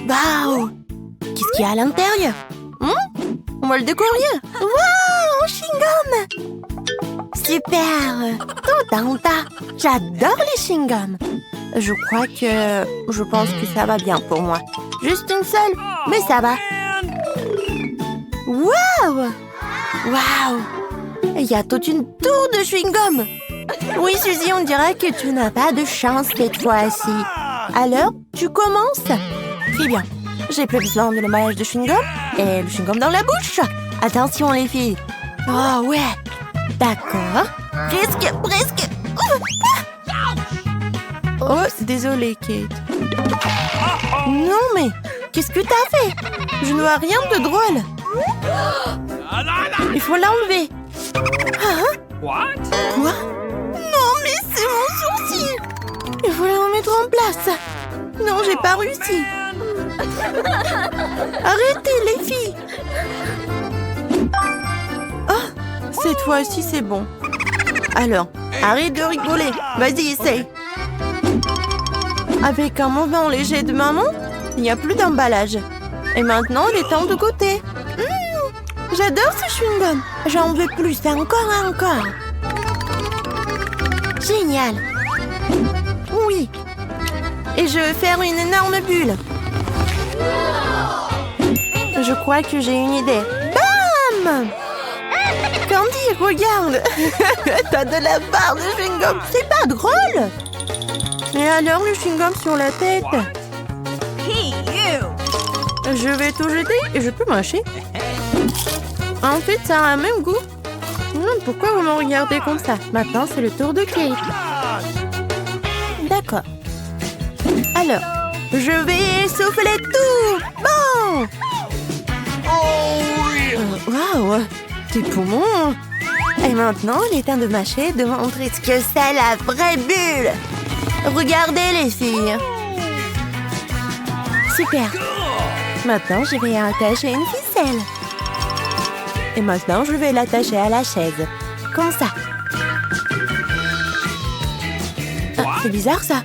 Waouh! Qu'est-ce qu'il y a à l'intérieur? On va le découvrir. Waouh! Un chewing-gum! Super! Tout un tas. J'adore les chewing-gums. Je pense que ça va bien pour moi. Juste une seule, mais ça va. Waouh! Waouh! Il y a toute une tour de chewing-gum. Oui, Suzy, on dirait que tu n'as pas de chance cette fois-ci. Alors, tu commences? Très bien. J'ai plus besoin de l'emballage de chewing-gum et le chewing-gum dans la bouche. Attention, les filles. Oh, ouais. D'accord. Presque. Oh, désolée, Kate. Non, mais qu'est-ce que t'as fait? Je ne vois rien de drôle. Il faut l'enlever. Hein? Quoi? Non, mais c'est mon sourcil. Il faut le remettre en place. Non, j'ai pas réussi. Arrêtez, les filles. Oh, cette fois-ci, c'est bon. Alors, arrête de rigoler. Vas-y, essaye. Avec un mouvement léger de maman, il n'y a plus d'emballage. Et maintenant, il est temps de goûter. J'adore ce chewing-gum. J'en veux plus, encore. Génial. Oui. Et je vais faire une énorme bulle. Je crois que j'ai une idée. Bam! Candy, regarde. T'as de la barre de chewing-gum. C'est pas drôle. Et alors, le chewing-gum sur la tête? Je vais tout jeter et je peux mâcher. En fait, ça a un même goût. Pourquoi vous me regardez comme ça? Maintenant, c'est le tour de Kate. D'accord. Alors, je vais souffler tout. Bon. Waouh, tes poumons. Et maintenant, il est temps de mâcher, de montrer ce que c'est la vraie bulle. Regardez, les filles. Super. Maintenant, je vais attacher une ficelle. Et maintenant, je vais l'attacher à la chaise. Comme ça. Ah, c'est bizarre, ça.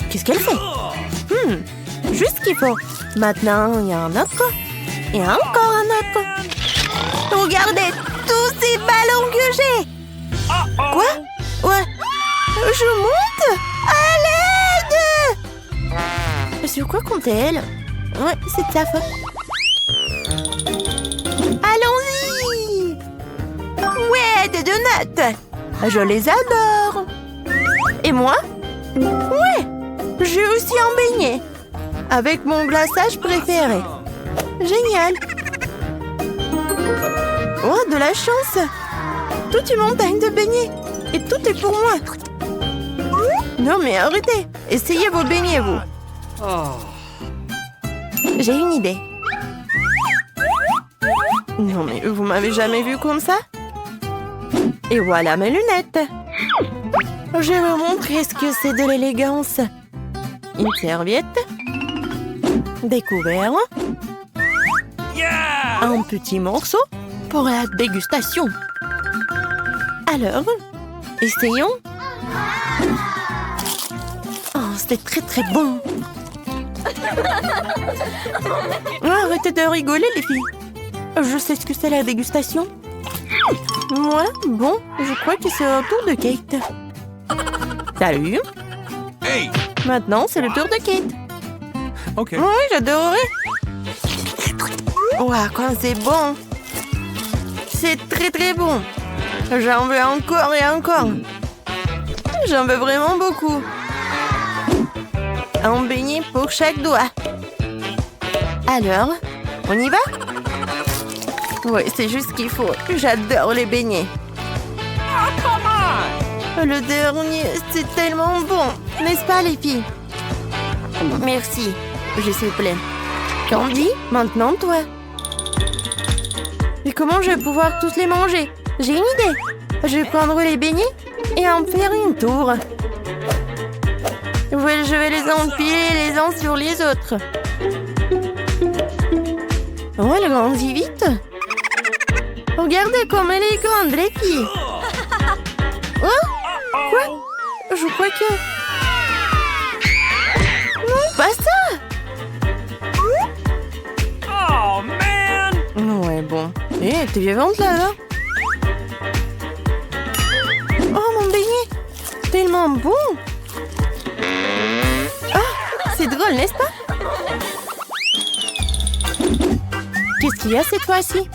Qu'est-ce qu'elle fait? Juste ce qu'il faut. Maintenant, il y a un autre. Et encore un autre. Regardez tous ces ballons que j'ai. Quoi? Ouais. Je monte? À l'aide! Sur quoi compte-t-elle? Ouais, c'est de sa faute. Allons-y! Ouais, des donuts! Je les adore! Et moi? Ouais! J'ai aussi un beignet! Avec mon glaçage préféré. Génial! Oh, de la chance! Toute une montagne de beignets! Et tout est pour moi! Non mais arrêtez! Essayez vos beignets, vous! J'ai une idée. Non mais vous m'avez jamais vu comme ça? Et voilà mes lunettes. Je vais vous montrer ce que c'est de l'élégance. Une serviette. Des couverts. Un petit morceau pour la dégustation. Alors, essayons. Oh, c'est très bon. Arrêtez de rigoler, les filles. Je sais ce que c'est la dégustation. Moi, bon, je crois que c'est au tour de Kate. Salut. Hey. Maintenant, c'est le tour de Kate. Ok. Oui, j'adorerais. Ouah, quand c'est bon. C'est très bon. J'en veux encore et encore. J'en veux vraiment beaucoup. Un beignet pour chaque doigt. Alors, on y va? Oui, c'est juste ce qu'il faut. J'adore les beignets. Le dernier, c'est tellement bon. N'est-ce pas, les filles? Merci. Je suis pleine. Candy, maintenant toi. Mais comment je vais pouvoir tous les manger? J'ai une idée. Je vais prendre les beignets et en faire une tour. Ouais, je vais les empiler les uns sur les autres. Oh, elle grandit vite. Regardez comme elle est grande, les filles. Oh, quoi? Je crois que... Non, pas ça. Hé, t'es vivante là? Oh, mon beignet! Tellement bon! Ah, c'est drôle, n'est-ce pas? Qu'est-ce qu'il y a cette fois-ci?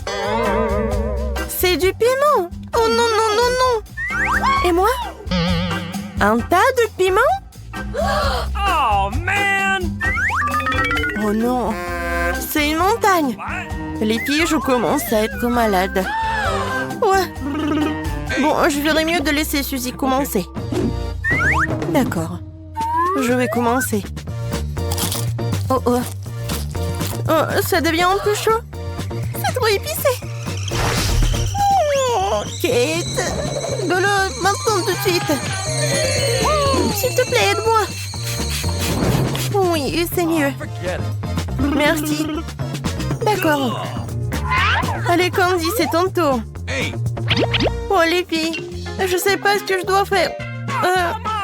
C'est du piment! Oh non, non, non, non! Et moi? Un tas de piment? Oh, man! Oh non! C'est une montagne! Les filles, je commence à être malade. Ouais. Bon, je verrais mieux de laisser Suzy commencer. D'accord. Je vais commencer. Oh oh. Oh, ça devient un peu chaud. C'est trop épicé. Oh, Kate. De l'eau, maintenant tout de suite. S'il te plaît, aide-moi. Oui, c'est mieux. Forget it. Merci. D'accord. Allez, Candy, c'est ton tour. Hey! Oh, les filles, je sais pas ce que je dois faire.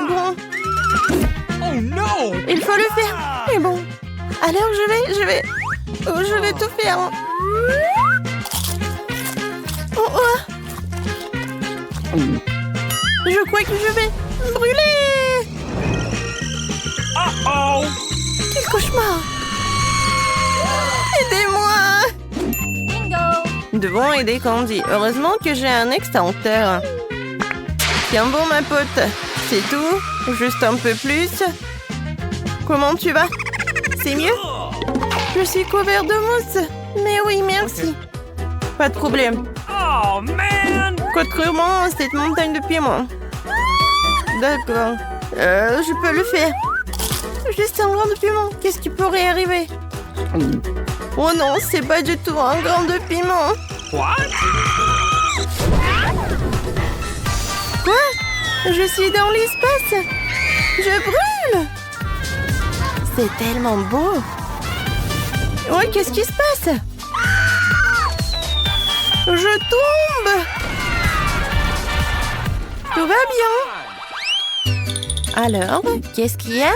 Bon, Oh no! il faut le faire. Mais bon, alors je vais tout faire. Oh, oh. Je crois que je vais brûler. Uh-oh! Quel cauchemar. Aidez-moi. Nous devons aider Candy. Heureusement que j'ai un extincteur. Tiens bon, ma pote. C'est tout. Juste un peu plus. Comment tu vas? C'est mieux? Je suis couvert de mousse. Mais oui, merci. Pas de problème. Oh, man! Contrairement à cette montagne de piment. D'accord. Je peux le faire. Juste un grain de piment. Qu'est-ce qui pourrait arriver? Oh non, c'est pas du tout un grain de piment. What? Quoi? Je suis dans l'espace. Je brûle. C'est tellement beau. Ouais, qu'est-ce qui se passe? Je tombe. Tout va bien. Alors, qu'est-ce qu'il y a?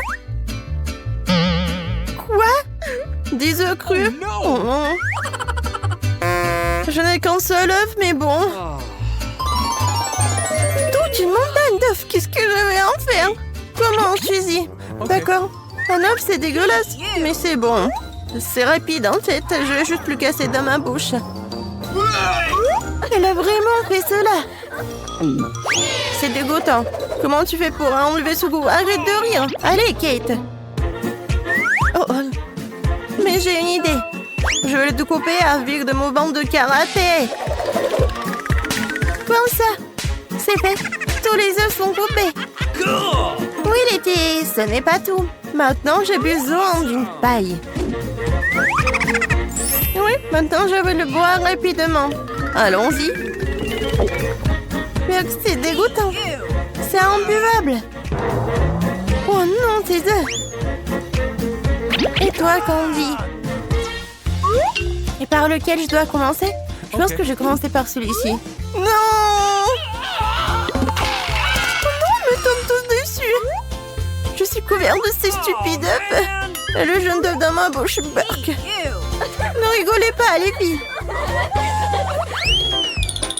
Quoi? Des œufs crus? Oh non. Je n'ai qu'un seul œuf, mais bon. Toute une montagne d'œufs. Qu'est-ce que je vais en faire? Comment, Suzy? D'accord. Un œuf, c'est dégueulasse, mais c'est bon. C'est rapide en tête. Je vais juste le casser dans ma bouche. Elle a vraiment fait cela. C'est dégoûtant. Comment tu fais pour enlever ce goût? Arrête de rire. Allez, Kate. Oh, oh. Mais j'ai une idée. Je vais le découper avec de mon bande de karaté. Comme ça. C'est fait. Tous les œufs sont coupés. Oui, Letty, ce n'est pas tout. Maintenant, j'ai besoin d'une paille. Oui, maintenant, je vais le boire rapidement. Allons-y. Mais c'est dégoûtant. C'est imbuvable. Oh non, tes œufs. Et toi, Candy? Et par lequel je dois commencer? Je pense que je vais commencer par celui-ci. Non! Oh non, me tombe tous dessus. Je suis couvert de ces stupides œufs. Et le jaune d'œuf dans ma bouche, burk. Ne rigolez pas, les filles.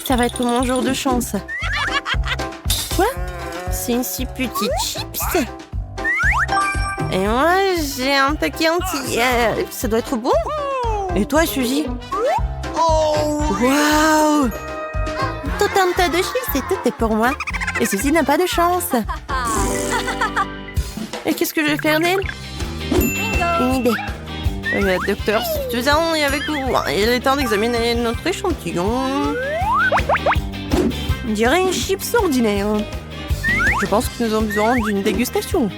Ça va être mon jour de chance. Quoi? C'est une si petite chips? Et moi, j'ai un paquet entier. Ça doit être bon. Et toi, Suzy? Waouh! Tout un tas de chips et tout est pour moi. Et Suzy n'a pas de chance. Et qu'est-ce que je vais faire d'elle? Une idée. Docteur Suzanne est avec vous. Il est temps d'examiner notre échantillon. On dirait une chips ordinaire. Je pense que nous avons besoin d'une dégustation.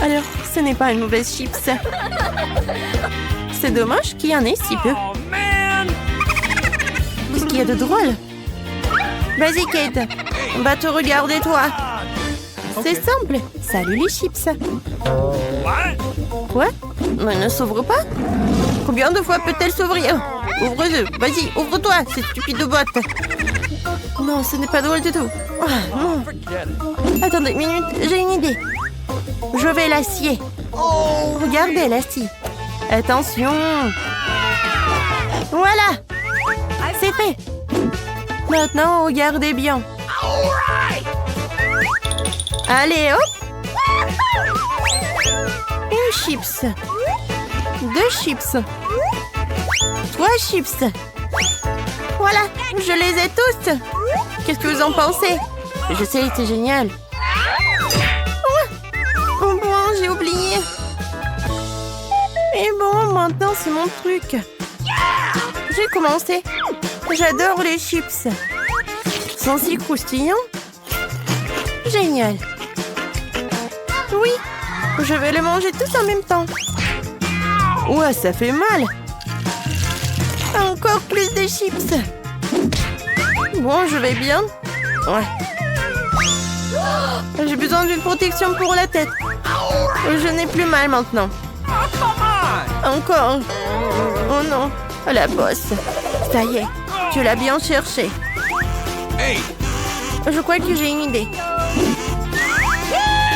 Alors, ce n'est pas une mauvaise chips. C'est dommage qu'il y en ait si peu. Oh, man! Qu'est-ce qu'il y a de drôle? Vas-y, Kate. On va te regarder, toi. C'est simple. Salut les chips. What? Quoi? Mais ne s'ouvre pas? Combien de fois peut-elle s'ouvrir? Ouvre-le. Vas-y, ouvre-toi, cette stupide boîte. Non, ce n'est pas drôle du tout. Ah, non. Forget it. Attendez une minute, j'ai une idée. Je vais l'acier. Regardez, l'acier. Attention. Voilà. C'est fait. Maintenant, regardez bien. Allez, hop. Une chips. 2 chips. 3 chips. Voilà, je les ai tous. Qu'est-ce que vous en pensez? Je sais, c'est génial. Oh bon, j'ai oublié. Et bon, maintenant c'est mon truc. J'ai commencé. J'adore les chips. Ils sont si croustillants. Génial. Oui, je vais les manger tous en même temps. Ouais, ça fait mal. Encore plus de chips. Bon, je vais bien. Ouais. J'ai besoin d'une protection pour la tête. Je n'ai plus mal maintenant. Encore. Oh non. La bosse. Ça y est. Tu l'as bien cherché. Hey! Je crois que j'ai une idée.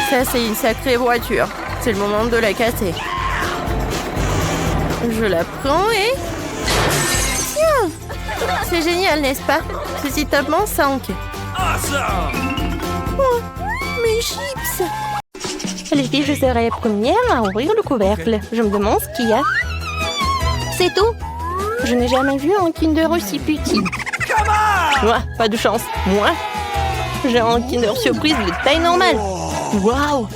Ça, c'est une sacrée voiture. C'est le moment de la casser. Je la prends et... Tiens! C'est génial, n'est-ce pas? Ceci tape en 5. Awesome! Oh, mes chips! Les filles, je serai la première à ouvrir le couvercle. Je me demande ce qu'il y a. C'est tout. Je n'ai jamais vu un Kinder aussi petit. Moi, pas de chance. Moi, j'ai un Kinder Surprise de taille normale. Waouh!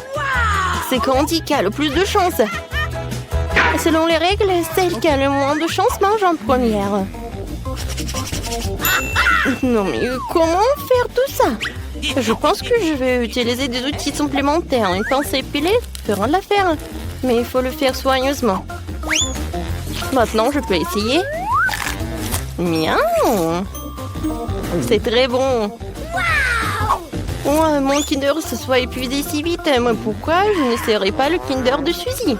C'est Candy qui a le plus de chance. Selon les règles, celle qui a le moins de chance mange en première. Non mais comment faire tout ça? Je pense que je vais utiliser des outils supplémentaires. Une pince épilée fera l'affaire. Mais il faut le faire soigneusement. Maintenant, je peux essayer. Miaou! C'est très bon. Oh, mon Kinder se soit épuisé si vite. Moi, pourquoi je n'essaierai pas le Kinder de Suzy?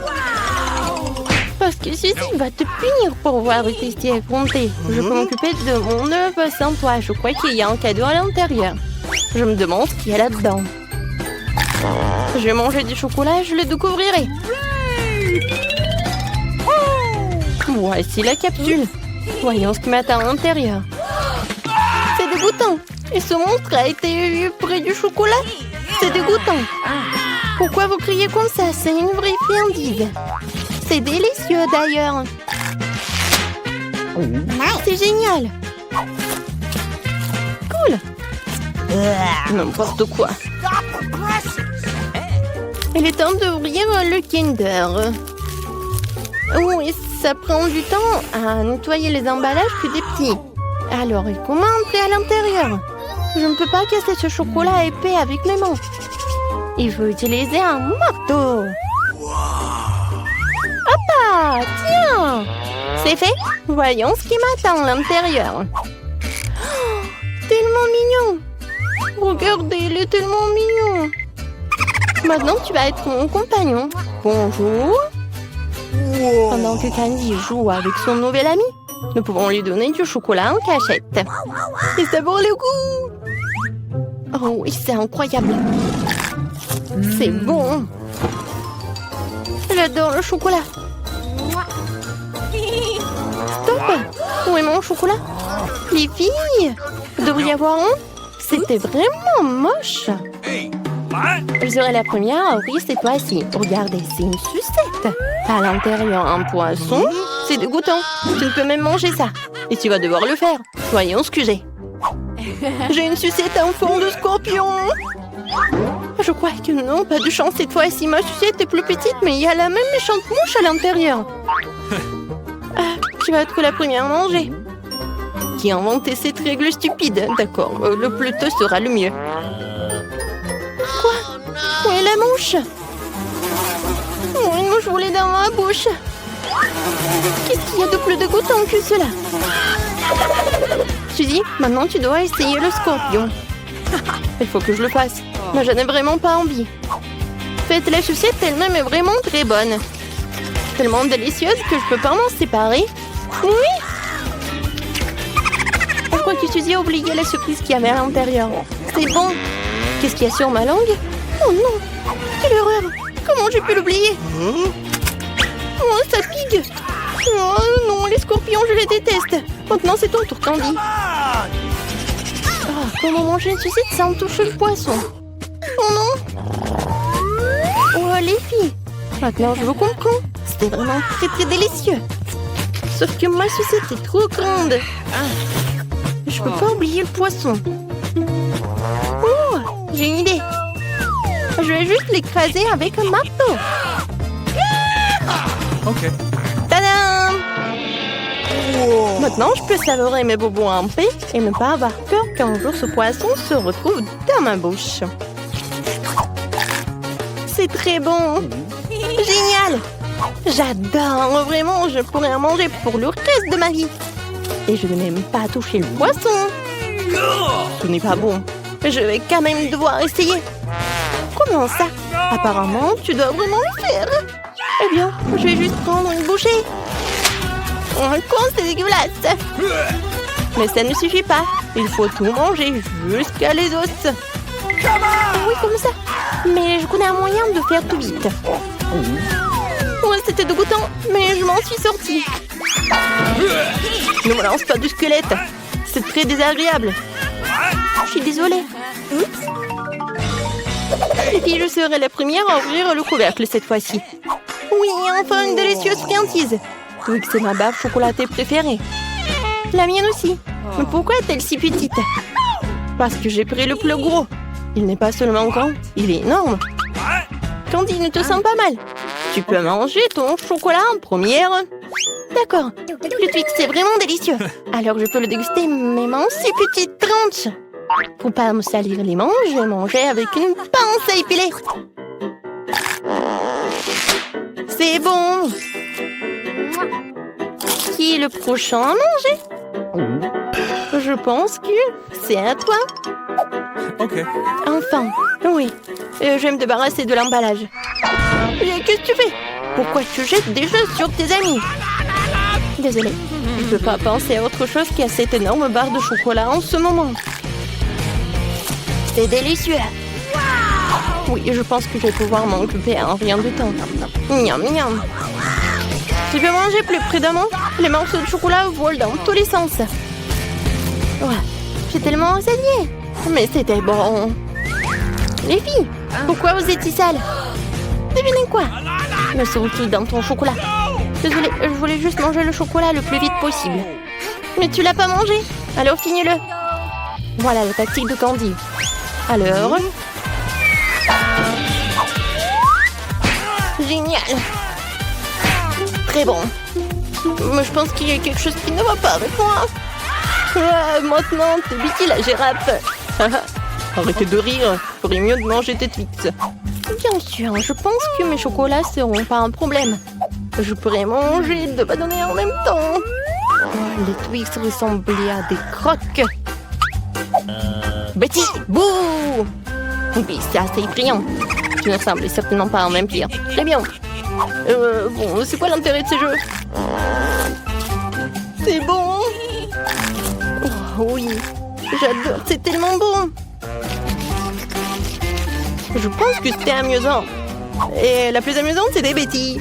Parce que Suzy va te punir pour avoir été affronté. Je peux m'occuper de mon œuvre sans toi. Je crois qu'il y a un cadeau à l'intérieur. Je me demande ce qu'il y a là-dedans. Je vais manger du chocolat et je le découvrirai. Voici la capsule. Voyons ce qui m'attend à l'intérieur. C'est dégoûtant. Et ce monstre a été eu près du chocolat. C'est dégoûtant. Pourquoi vous criez comme ça? C'est une vraie friandise. C'est délicieux d'ailleurs. C'est génial. Cool. N'importe quoi. Il est temps d'ouvrir le Kinder. Oui, ça prend du temps à nettoyer les emballages que des petits. Alors, comment entrer à l'intérieur? Je ne peux pas casser ce chocolat épais avec mes mains. Il faut utiliser un marteau. Hop! Tiens! C'est fait. Voyons ce qui m'attend à l'intérieur. Oh, tellement mignon. Regardez, il est tellement mignon. Maintenant, tu vas être mon compagnon. Bonjour. Pendant que Candy joue avec son nouvel ami, nous pouvons lui donner du chocolat en cachette. Et ça vaut le coup. Oh oui, c'est incroyable. C'est bon. J'adore le chocolat. Stop. Où est mon chocolat? Les filles, vous devriez y avoir honte. C'était vraiment moche. Je serai la première à ouvrir cette fois-ci. Regardez, c'est une sucette. À l'intérieur, un poisson. C'est dégoûtant. Tu ne peux même manger ça. Et tu vas devoir le faire. Voyons ce que j'ai. J'ai une sucette en forme de scorpion. Je crois que non, pas de chance cette fois-ci. Ma sucette est plus petite, mais il y a la même méchante mouche à l'intérieur. Tu vas être la première à manger. Qui a inventé cette règle stupide? D'accord, le plus tôt sera le mieux. Quoi? Où est la mouche? Oh, une mouche volée dans ma bouche. Qu'est-ce qu'il y a de plus dégoûtant que cela? Suzy, maintenant tu dois essayer le scorpion. Il faut que je le fasse. Mais je n'ai vraiment pas envie. Faites la sucette elle-même est vraiment très bonne. Tellement délicieuse que je peux pas m'en séparer. Oui! Je crois que Suzy a oublié la surprise qu'il y avait à l'intérieur. C'est bon. Qu'est-ce qu'il y a sur ma langue? Oh non! Quelle horreur! Comment j'ai pu l'oublier? Oh, ça pique. Oh non, les scorpions, je les déteste. Maintenant, c'est ton tour, Candy. Oh, comment manger une saucisse sans toucher le poisson? Oh non. Oh, les filles. Maintenant, je vous comprends. C'était vraiment très très délicieux. Sauf que ma saucisse est trop grande. Je peux pas oublier le poisson. Oh, j'ai une idée. Je vais juste l'écraser avec un marteau. Okay. Tadam! Maintenant, je peux savourer mes bobos en paix et ne pas avoir peur qu'un jour ce poisson se retrouve dans ma bouche. C'est très bon. Génial! J'adore, vraiment, je pourrais en manger pour le reste de ma vie. Et je ne vais même pas toucher le poisson. Ce n'est pas bon. Je vais quand même devoir essayer. Comment ça? Apparemment, tu dois vraiment le faire. Eh bien, je vais juste prendre une bouchée. Quoi, c'est dégueulasse. Mais ça ne suffit pas. Il faut tout manger jusqu'à les os. Oui, comme ça. Mais je connais un moyen de faire tout vite. Ouais, c'était dégoûtant, mais je m'en suis sortie. Ne me lance pas du squelette. C'est très désagréable. Je suis désolée. Oups. Les filles, je serai la première à ouvrir le couvercle cette fois-ci. Oui, enfin une délicieuse friandise. Oui, c'est ma baffe chocolatée préférée. La mienne aussi. Mais pourquoi est-elle si petite? Parce que j'ai pris le plus gros. Il n'est pas seulement grand, il est énorme. Candy, ne te sens pas mal. Tu peux manger ton chocolat en première. D'accord. Le Twix, c'est vraiment délicieux. Alors je peux le déguster même en si petite tranche. Pour pas me salir les mains, je vais manger avec une pince à épiler. C'est bon. Qui est le prochain à manger? Je pense que c'est à toi. Okay. Enfin, oui. Je vais me débarrasser de l'emballage. Qu'est-ce que tu fais? Pourquoi tu jettes des choses sur tes amis? Désolée, je ne peux pas penser à autre chose qu'à cette énorme barre de chocolat en ce moment. C'est délicieux. Oui, je pense que je vais pouvoir m'en occuper en rien de temps. Miam, miam. Tu peux manger plus prudemment? Les morceaux de chocolat volent dans tous les sens. Ouais, j'ai tellement enseigné. Mais c'était bon. Les filles, pourquoi vous êtes si sales? Devinez quoi? Le sont-ils dans ton chocolat? Désolée, je voulais juste manger le chocolat le plus vite possible. Mais tu l'as pas mangé? Alors finis-le. Voilà la tactique de Candy. Alors... Génial. Très bon. Mais je pense qu'il y a quelque chose qui ne va pas avec moi. Maintenant, t'es Betty la girafe. Arrêtez de rire. Il ferait mieux de manger tes Twix. Bien sûr, je pense que mes chocolats seront pas un problème. Je pourrais manger 2 bâtonnets en même temps. Les Twix ressemblaient à des croques. Betty, bouh! Oui, c'est assez effrayant. Tu ne ressembles certainement pas à un vampire. Très bien. Bon, c'est quoi l'intérêt de ces jeux? C'est bon. Oh, oui, j'adore, c'est tellement bon. Je pense que c'était amusant. Et la plus amusante, c'était Betty.